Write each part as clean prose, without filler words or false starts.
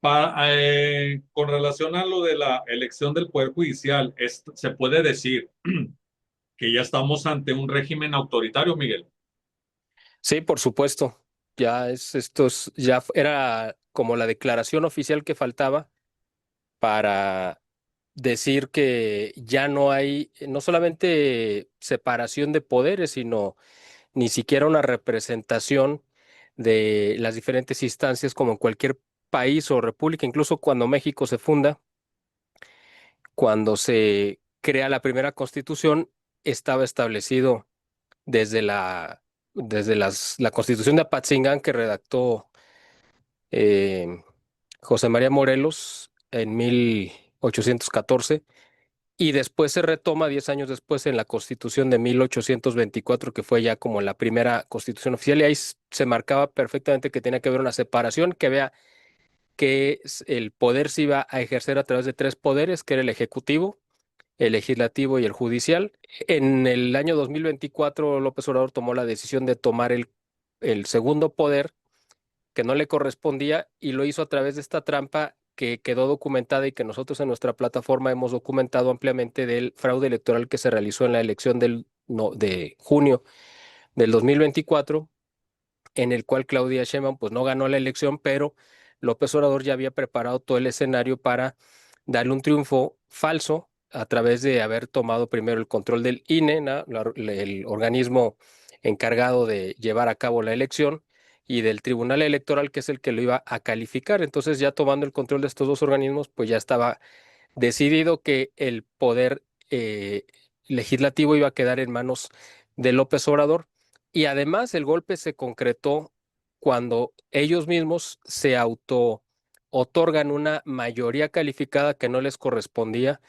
Con relación a lo de la elección del Poder Judicial, se puede decir que ya estamos ante un régimen autoritario, Miguel. Sí, por supuesto. Era como la declaración oficial que faltaba para decir que ya no hay, no solamente separación de poderes, sino ni siquiera una representación de las diferentes instancias como en cualquier país o república, incluso cuando México se funda, cuando se crea la primera constitución, estaba establecido desde la Constitución de Apatzingán que redactó eh, José María Morelos en 1814 y después se retoma 10 años después en la Constitución de 1824 que fue ya como la primera constitución oficial y ahí se marcaba perfectamente que tenía que haber una separación, que vea que el poder se iba a ejercer a través de tres poderes, que era el ejecutivo, el legislativo y el judicial. En el año 2024, López Obrador tomó la decisión de tomar el segundo poder que no le correspondía y lo hizo a través de esta trampa que quedó documentada y que nosotros en nuestra plataforma hemos documentado ampliamente del fraude electoral que se realizó en la elección de junio del 2024, en el cual Claudia Sheinbaum pues no ganó la elección, pero López Obrador ya había preparado todo el escenario para darle un triunfo falso a través de haber tomado primero el control del INE, el organismo encargado de llevar a cabo la elección, y del Tribunal Electoral, que es el que lo iba a calificar. Entonces, ya tomando el control de estos dos organismos, pues ya estaba decidido que el poder legislativo iba a quedar en manos de López Obrador. Y además el golpe se concretó cuando ellos mismos se auto otorgan una mayoría calificada que no les correspondía,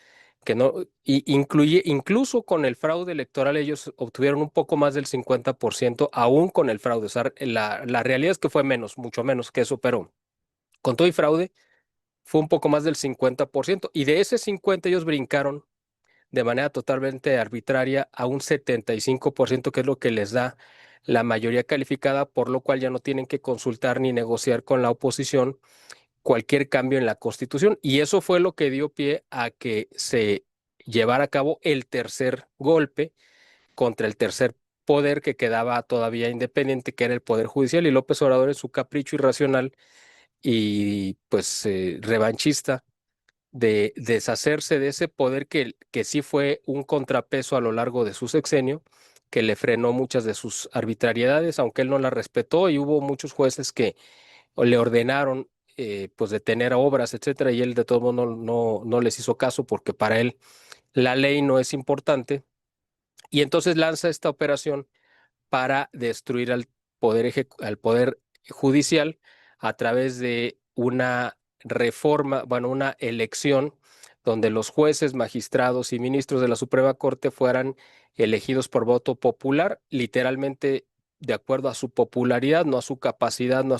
que no, incluso con el fraude electoral ellos obtuvieron un poco más del 50%, aún con el fraude. O sea, la realidad es que fue menos, mucho menos que eso, pero con todo y fraude fue un poco más del 50%. Y de ese 50 ellos brincaron de manera totalmente arbitraria a un 75%, que es lo que les da la mayoría calificada, por lo cual ya no tienen que consultar ni negociar con la oposición cualquier cambio en la Constitución. Y eso fue lo que dio pie a que se llevara a cabo el tercer golpe contra el tercer poder que quedaba todavía independiente, que era el Poder Judicial, y López Obrador en su capricho irracional y pues revanchista de deshacerse de ese poder que sí fue un contrapeso a lo largo de su sexenio, que le frenó muchas de sus arbitrariedades, aunque él no las respetó, y hubo muchos jueces que le ordenaron pues detener obras, etcétera, y él de todo modo no les hizo caso porque para él la ley no es importante, y entonces lanza esta operación para destruir al poder judicial a través de una reforma, bueno, una elección donde los jueces, magistrados y ministros de la Suprema Corte fueran elegidos por voto popular, literalmente de acuerdo a su popularidad, no a su capacidad, no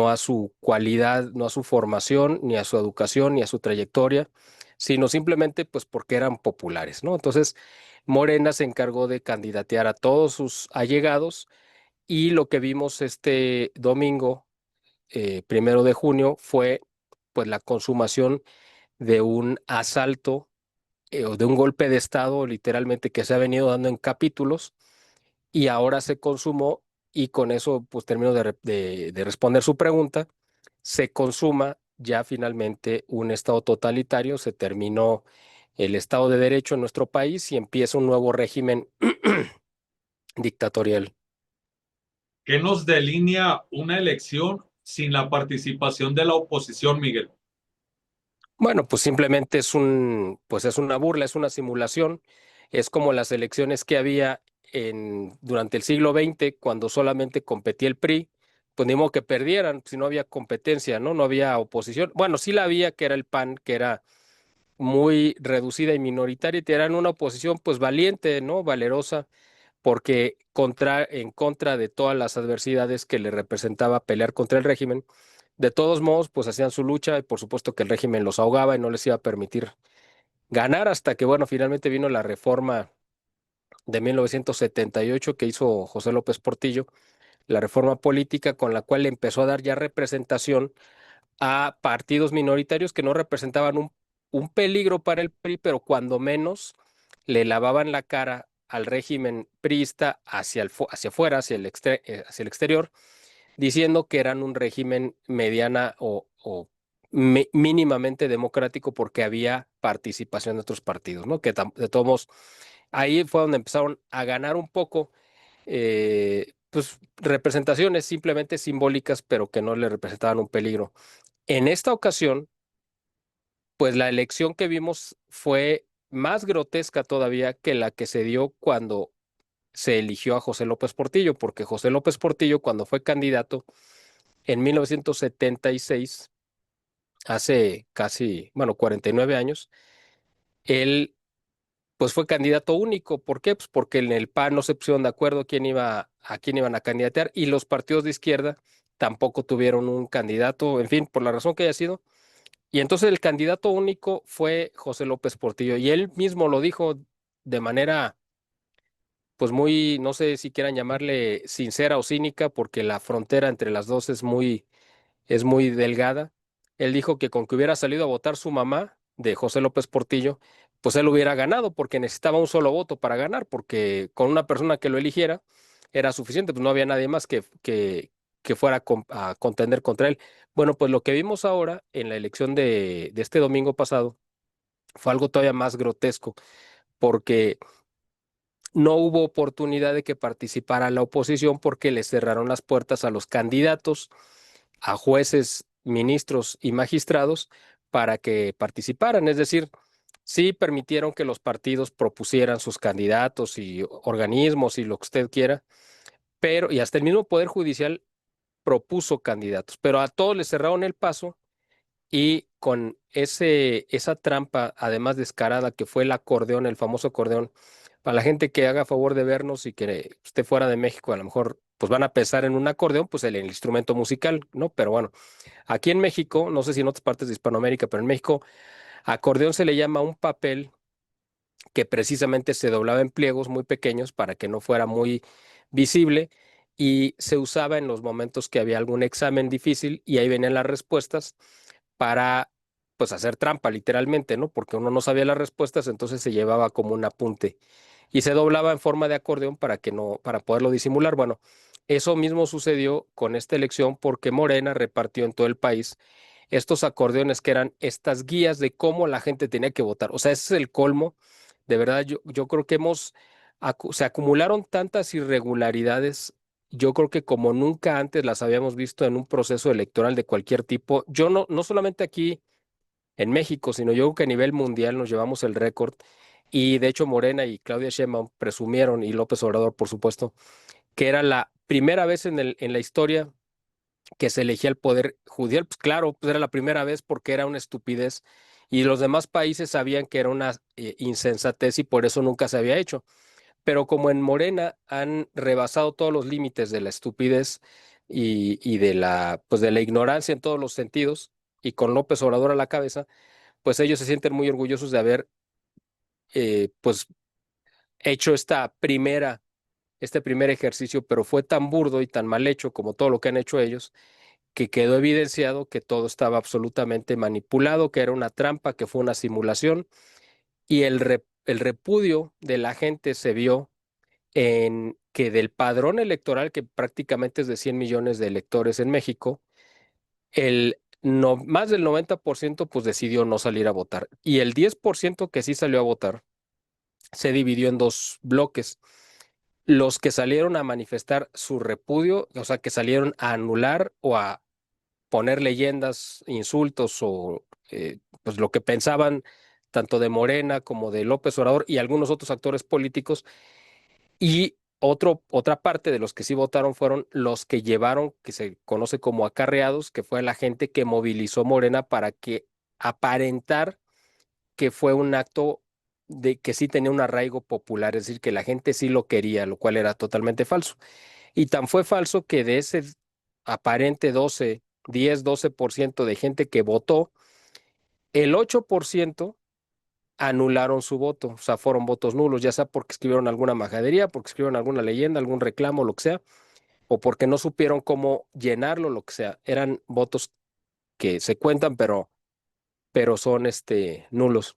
a su cualidad, no a su formación, ni a su educación, ni a su trayectoria, sino simplemente pues porque eran populares, ¿no? Entonces, Morena se encargó de candidatear a todos sus allegados y lo que vimos este domingo, 1 de junio, fue pues la consumación de un asalto o de un golpe de Estado, literalmente, que se ha venido dando en capítulos y ahora se consumó, y con eso pues termino de responder su pregunta. Se consuma ya finalmente un Estado totalitario, se terminó el Estado de Derecho en nuestro país y empieza un nuevo régimen dictatorial. ¿Qué nos delinea una elección sin la participación de la oposición, Miguel? Bueno, pues simplemente pues es una burla, es una simulación. Es como las elecciones que había durante el siglo XX, cuando solamente competía el PRI, pues ni modo que perdieran, si no había competencia, ¿no? No había oposición. Bueno, sí la había, que era el PAN, que era muy reducida y minoritaria, y eran una oposición pues valiente, ¿no? Valerosa, porque en contra de todas las adversidades que le representaba pelear contra el régimen. De todos modos, pues hacían su lucha y por supuesto que el régimen los ahogaba y no les iba a permitir ganar hasta que, bueno, finalmente vino la reforma de 1978 que hizo José López Portillo, la reforma política con la cual empezó a dar ya representación a partidos minoritarios que no representaban un peligro para el PRI, pero cuando menos le lavaban la cara al régimen priista hacia afuera, hacia el exterior, diciendo que eran un régimen mediana o mínimamente democrático porque había participación de otros partidos, ¿no? Que de todos modos, ahí fue donde empezaron a ganar un poco, pues representaciones simplemente simbólicas, pero que no le representaban un peligro. En esta ocasión, pues la elección que vimos fue más grotesca todavía que la que se dio cuando se eligió a José López Portillo, porque José López Portillo, cuando fue candidato en 1976, hace casi, bueno, 49 años, él pues fue candidato único. ¿Por qué? Pues porque en el PAN no se pusieron de acuerdo a quién iban a candidatear y los partidos de izquierda tampoco tuvieron un candidato, en fin, por la razón que haya sido. Y entonces el candidato único fue José López Portillo y él mismo lo dijo de manera pues muy, no sé si quieran llamarle sincera o cínica, porque la frontera entre las dos es muy delgada. Él dijo que con que hubiera salido a votar su mamá de José López Portillo, pues él hubiera ganado porque necesitaba un solo voto para ganar, porque con una persona que lo eligiera era suficiente, pues no había nadie más que fuera a contender contra él. Bueno, pues lo que vimos ahora en la elección de este domingo pasado fue algo todavía más grotesco, porque no hubo oportunidad de que participara la oposición porque le cerraron las puertas a los candidatos, a jueces, ministros y magistrados para que participaran. Es decir, sí permitieron que los partidos propusieran sus candidatos y organismos y lo que usted quiera, pero y hasta el mismo Poder Judicial propuso candidatos, pero a todos les cerraron el paso y con esa trampa, además descarada, que fue el acordeón, el famoso acordeón, para la gente que haga favor de vernos y que esté fuera de México, a lo mejor pues van a pensar en un acordeón, pues el instrumento musical, ¿no? Pero bueno, aquí en México, no sé si en otras partes de Hispanoamérica, pero en México, acordeón se le llama un papel que precisamente se doblaba en pliegos muy pequeños para que no fuera muy visible y se usaba en los momentos que había algún examen difícil y ahí venían las respuestas para pues hacer trampa literalmente, ¿no? Porque uno no sabía las respuestas, entonces se llevaba como un apunte y se doblaba en forma de acordeón para que no, para poderlo disimular. Bueno, eso mismo sucedió con esta elección porque Morena repartió en todo el país estos acordeones que eran estas guías de cómo la gente tenía que votar. O sea, ese es el colmo. De verdad, yo creo que se acumularon tantas irregularidades. Yo creo que como nunca antes las habíamos visto en un proceso electoral de cualquier tipo. Yo no solamente aquí en México, sino yo creo que a nivel mundial nos llevamos el récord. Y de hecho Morena y Claudia Sheinbaum presumieron, y López Obrador, por supuesto, que era la primera vez en la historia que se elegía el poder judicial. Pues claro, pues era la primera vez porque era una estupidez y los demás países sabían que era una insensatez y por eso nunca se había hecho. Pero como en Morena han rebasado todos los límites de la estupidez y pues de la ignorancia en todos los sentidos, y con López Obrador a la cabeza, pues ellos se sienten muy orgullosos de haber pues hecho este primer ejercicio, pero fue tan burdo y tan mal hecho como todo lo que han hecho ellos, que quedó evidenciado que todo estaba absolutamente manipulado, que era una trampa, que fue una simulación, y el repudio de la gente se vio en que del padrón electoral, que prácticamente es de 100 millones de electores en México, más del 90% pues decidió no salir a votar. Y el 10% que sí salió a votar se dividió en dos bloques. Los que salieron a manifestar su repudio, o sea, que salieron a anular o a poner leyendas, insultos o pues lo que pensaban tanto de Morena como de López Obrador y algunos otros actores políticos. Y otra parte de los que sí votaron fueron los que llevaron, que se conoce como acarreados, que fue la gente que movilizó Morena para que aparentar que fue un acto de que sí tenía un arraigo popular, es decir, que la gente sí lo quería, lo cual era totalmente falso. Y tan fue falso que de ese aparente 12% de gente que votó, el 8% anularon su voto, o sea, fueron votos nulos, ya sea porque escribieron alguna majadería, porque escribieron alguna leyenda, algún reclamo, lo que sea, o porque no supieron cómo llenarlo, lo que sea. Eran votos que se cuentan, pero son nulos.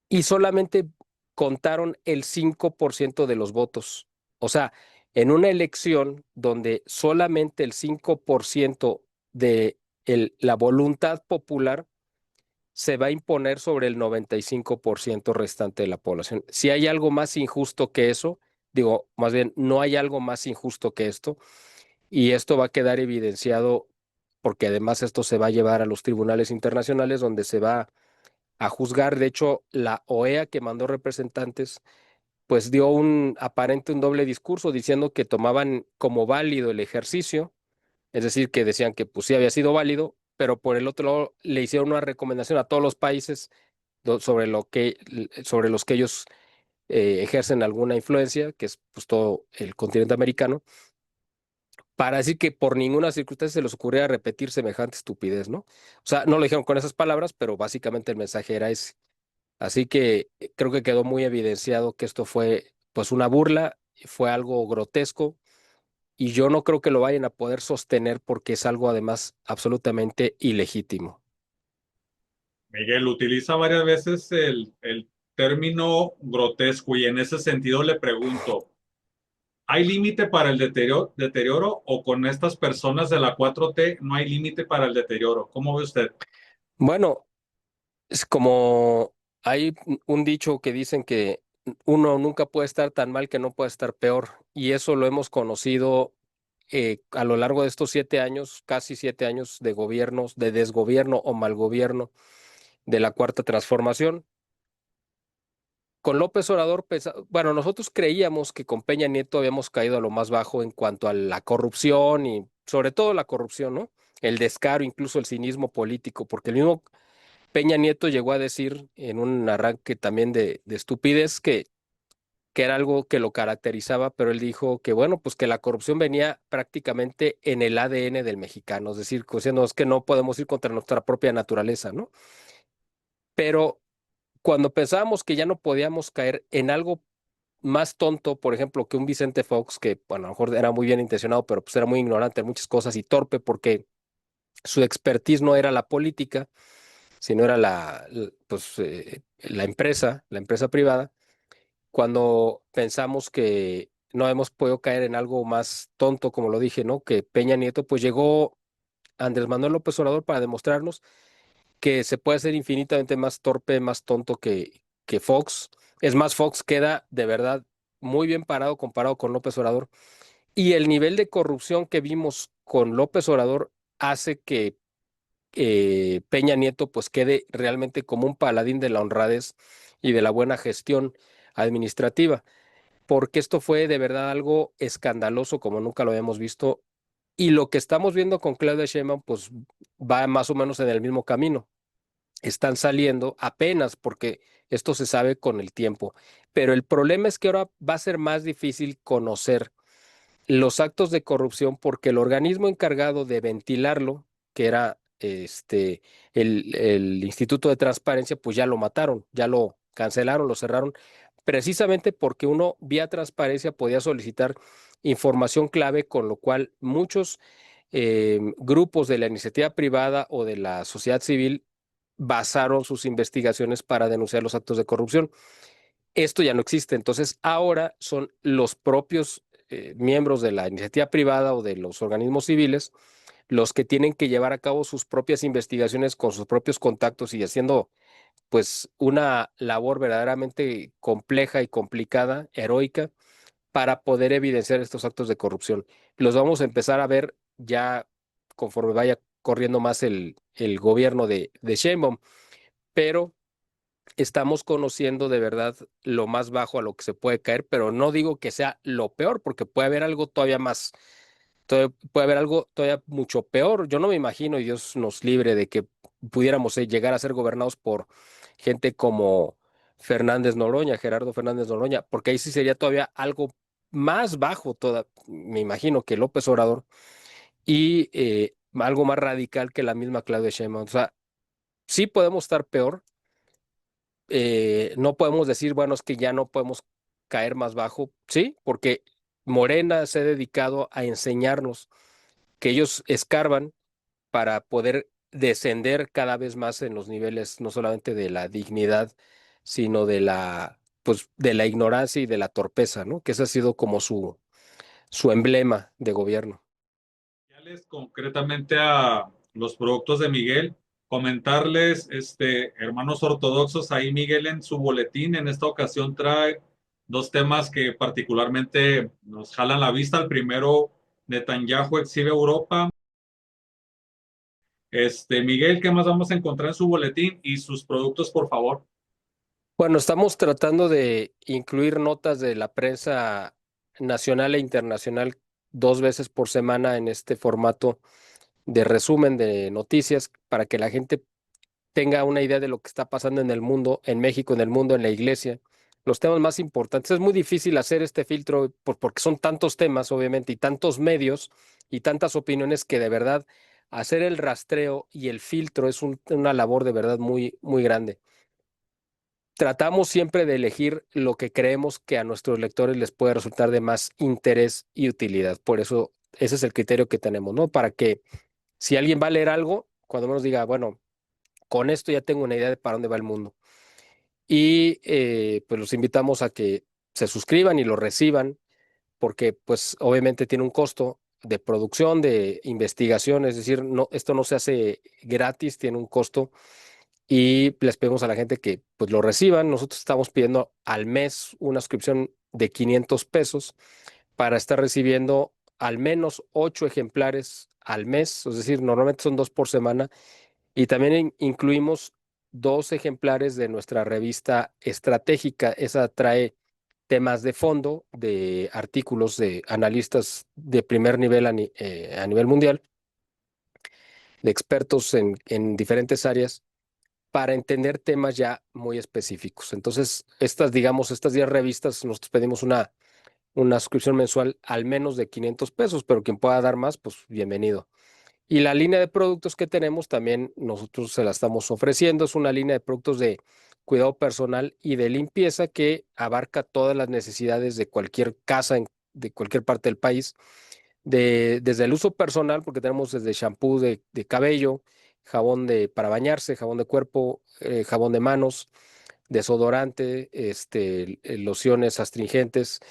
Y solamente contaron el 5% de los votos. O sea, en una elección donde solamente el 5% de la voluntad popular se va a imponer sobre el 95% restante de la población. Si hay algo más injusto que eso, digo, más bien, no hay algo más injusto que esto, y esto va a quedar evidenciado porque además esto se va a llevar a los tribunales internacionales donde se va a juzgar. De hecho, la OEA que mandó representantes, pues dio un doble discurso diciendo que tomaban como válido el ejercicio, es decir, que decían que pues sí había sido válido, pero por el otro lado le hicieron una recomendación a todos los países sobre los que ellos ejercen alguna influencia, que es pues todo el continente americano, para decir que por ninguna circunstancia se les ocurriera repetir semejante estupidez, ¿no? O sea, no lo dijeron con esas palabras, pero básicamente el mensaje era ese. Así que creo que quedó muy evidenciado que esto fue pues una burla, fue algo grotesco y yo no creo que lo vayan a poder sostener porque es algo además absolutamente ilegítimo. Miguel utiliza varias veces el término grotesco y en ese sentido le pregunto, ¿hay límite para el deterioro o con estas personas de la 4T no hay límite para el deterioro? ¿Cómo ve usted? Bueno, es como hay un dicho que dicen que uno nunca puede estar tan mal que no puede estar peor y eso lo hemos conocido a lo largo de estos 7 años, casi 7 años de gobiernos, de desgobierno o mal gobierno de la Cuarta Transformación. Con López Obrador, bueno, nosotros creíamos que con Peña Nieto habíamos caído a lo más bajo en cuanto a la corrupción y sobre todo la corrupción, ¿no? El descaro, incluso el cinismo político, porque el mismo Peña Nieto llegó a decir en un arranque también de estupidez que era algo que lo caracterizaba, pero él dijo que, bueno, pues que la corrupción venía prácticamente en el ADN del mexicano, es decir, diciendo es que no podemos ir contra nuestra propia naturaleza, ¿no? Pero cuando pensábamos que ya no podíamos caer en algo más tonto, por ejemplo, que un Vicente Fox, que bueno, a lo mejor era muy bien intencionado, pero pues era muy ignorante en muchas cosas y torpe porque su expertise no era la política, sino era la empresa privada. Cuando pensamos que no hemos podido caer en algo más tonto, como lo dije, ¿no? Que Peña Nieto, pues llegó Andrés Manuel López Obrador para demostrarnos que se puede ser infinitamente más torpe, más tonto que Fox. Es más, Fox queda de verdad muy bien parado comparado con López Obrador. Y el nivel de corrupción que vimos con López Obrador hace que Peña Nieto pues quede realmente como un paladín de la honradez y de la buena gestión administrativa, porque esto fue de verdad algo escandaloso como nunca lo habíamos visto. Y lo que estamos viendo con Claudia Sheinbaum pues va más o menos en el mismo camino. Están saliendo apenas porque esto se sabe con el tiempo. Pero el problema es que ahora va a ser más difícil conocer los actos de corrupción porque el organismo encargado de ventilarlo, que era el Instituto de Transparencia, pues ya lo mataron, ya lo cancelaron, lo cerraron, precisamente porque uno vía transparencia podía solicitar información clave, con lo cual muchos grupos de la iniciativa privada o de la sociedad civil basaron sus investigaciones para denunciar los actos de corrupción. Esto ya no existe, entonces ahora son los propios miembros de la iniciativa privada o de los organismos civiles los que tienen que llevar a cabo sus propias investigaciones con sus propios contactos y haciendo pues una labor verdaderamente compleja y complicada, heroica, para poder evidenciar estos actos de corrupción. Los vamos a empezar a ver ya conforme vaya corriendo más el gobierno de Sheinbaum, pero estamos conociendo de verdad lo más bajo a lo que se puede caer, pero no digo que sea lo peor, porque puede haber algo todavía más, puede haber algo todavía mucho peor. Yo no me imagino, y Dios nos libre, de que pudiéramos llegar a ser gobernados por gente como Fernández Noroña, Gerardo Fernández Noroña, porque ahí sí sería todavía algo más bajo, me imagino, que López Obrador, y algo más radical que la misma Claudia Sheinbaum. O sea, sí podemos estar peor, no podemos decir, bueno, es que ya no podemos caer más bajo, sí, porque Morena se ha dedicado a enseñarnos que ellos escarban para poder descender cada vez más en los niveles, no solamente de la dignidad, sino de pues, de la ignorancia y de la torpeza, ¿no? Que ese ha sido como su emblema de gobierno. Concretamente a los productos de Miguel, comentarles, hermanos ortodoxos, ahí Miguel en su boletín en esta ocasión trae dos temas que particularmente nos jalan la vista. El primero, Netanyahu exhibe Europa. Miguel, ¿qué más vamos a encontrar en su boletín y sus productos, por favor? Bueno, estamos tratando de incluir notas de la prensa nacional e internacional 2 veces por semana en este formato de resumen de noticias para que la gente tenga una idea de lo que está pasando en el mundo, en México, en el mundo, en la iglesia, los temas más importantes. Es muy difícil hacer este filtro porque son tantos temas, obviamente, y tantos medios y tantas opiniones que de verdad hacer el rastreo y el filtro es una labor de verdad muy, muy grande. Tratamos siempre de elegir lo que creemos que a nuestros lectores les puede resultar de más interés y utilidad. Por eso, ese es el criterio que tenemos, ¿no? Para que si alguien va a leer algo, cuando menos diga, bueno, con esto ya tengo una idea de para dónde va el mundo. Y pues los invitamos a que se suscriban y lo reciban, porque pues obviamente tiene un costo de producción, de investigación, es decir, no, esto no se hace gratis, tiene un costo y les pedimos a la gente que pues lo reciban. Nosotros estamos pidiendo al mes una suscripción de 500 pesos para estar recibiendo al menos 8 ejemplares al mes, es decir, normalmente son 2 por semana, y también incluimos 2 ejemplares de nuestra revista estratégica. Esa trae temas de fondo de artículos de analistas de primer nivel a nivel mundial, de expertos en diferentes áreas para entender temas ya muy específicos. Entonces, digamos, estas 10 revistas, nosotros pedimos una suscripción mensual al menos de 500 pesos, pero quien pueda dar más, pues bienvenido. Y la línea de productos que tenemos también nosotros se la estamos ofreciendo. Es una línea de productos de cuidado personal y de limpieza que abarca todas las necesidades de cualquier casa de cualquier parte del país, desde el uso personal, porque tenemos desde shampoo de cabello, jabón para bañarse, jabón de cuerpo, jabón de manos, desodorante, lociones astringentes,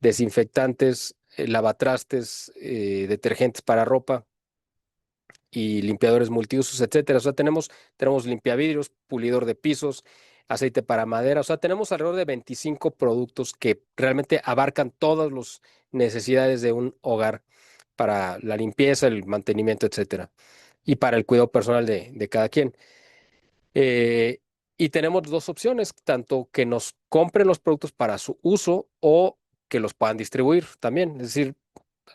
desinfectantes, lavatrastes, detergentes para ropa y limpiadores multiusos, etcétera. O sea, tenemos limpiavidrios, pulidor de pisos, aceite para madera. O sea, tenemos alrededor de 25 productos que realmente abarcan todas las necesidades de un hogar para la limpieza, el mantenimiento, etcétera. Y para el cuidado personal de cada quien. Eh, y tenemos dos opciones, tanto que nos compren los productos para su uso o que los puedan distribuir también. Es decir,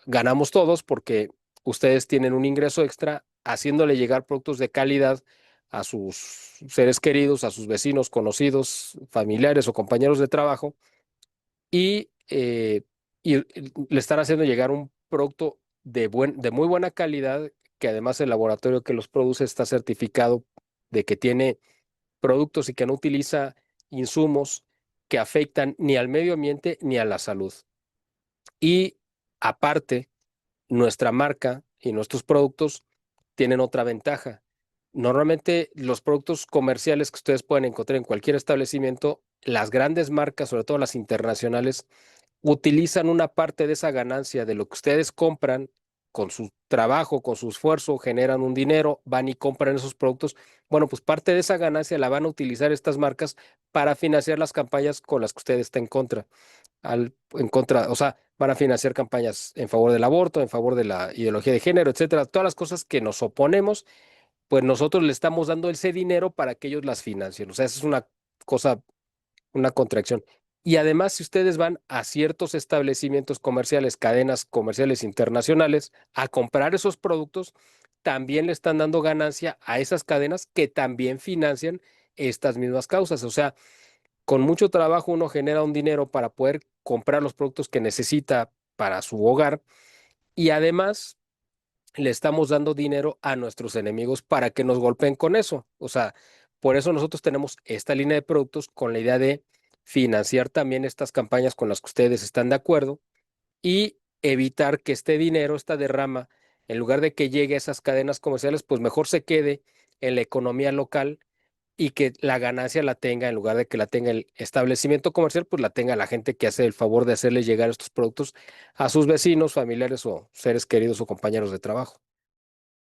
ganamos todos porque ustedes tienen un ingreso extra haciéndole llegar productos de calidad a sus seres queridos, a sus vecinos, conocidos, familiares o compañeros de trabajo y le están haciendo llegar un producto de muy buena calidad, que además el laboratorio que los produce está certificado de que tiene productos y que no utiliza insumos que afectan ni al medio ambiente ni a la salud. Y aparte, nuestra marca y nuestros productos tienen otra ventaja. Normalmente los productos comerciales que ustedes pueden encontrar en cualquier establecimiento, las grandes marcas, sobre todo las internacionales, utilizan una parte de esa ganancia de lo que ustedes compran con su trabajo, con su esfuerzo, generan un dinero, van y compran esos productos. Bueno, pues parte de esa ganancia la van a utilizar estas marcas para financiar las campañas con las que usted está en contra, o sea, van a financiar campañas en favor del aborto, en favor de la ideología de género, etcétera. Todas las cosas que nos oponemos, pues nosotros le estamos dando ese dinero para que ellos las financien. O sea, esa es una cosa, una contracción. Y además, si ustedes van a ciertos establecimientos comerciales, cadenas comerciales internacionales, a comprar esos productos, también le están dando ganancia a esas cadenas que también financian estas mismas causas. O sea, con mucho trabajo uno genera un dinero para poder comprar los productos que necesita para su hogar y además le estamos dando dinero a nuestros enemigos para que nos golpeen con eso. O sea, por eso nosotros tenemos esta línea de productos con la idea de financiar también estas campañas con las que ustedes están de acuerdo y evitar que este dinero, esta derrama En lugar de que llegue a esas cadenas comerciales, pues mejor se quede en la economía local y que la ganancia la tenga, en lugar de que la tenga el establecimiento comercial, pues la tenga la gente que hace el favor de hacerles llegar estos productos a sus vecinos, familiares o seres queridos o compañeros de trabajo.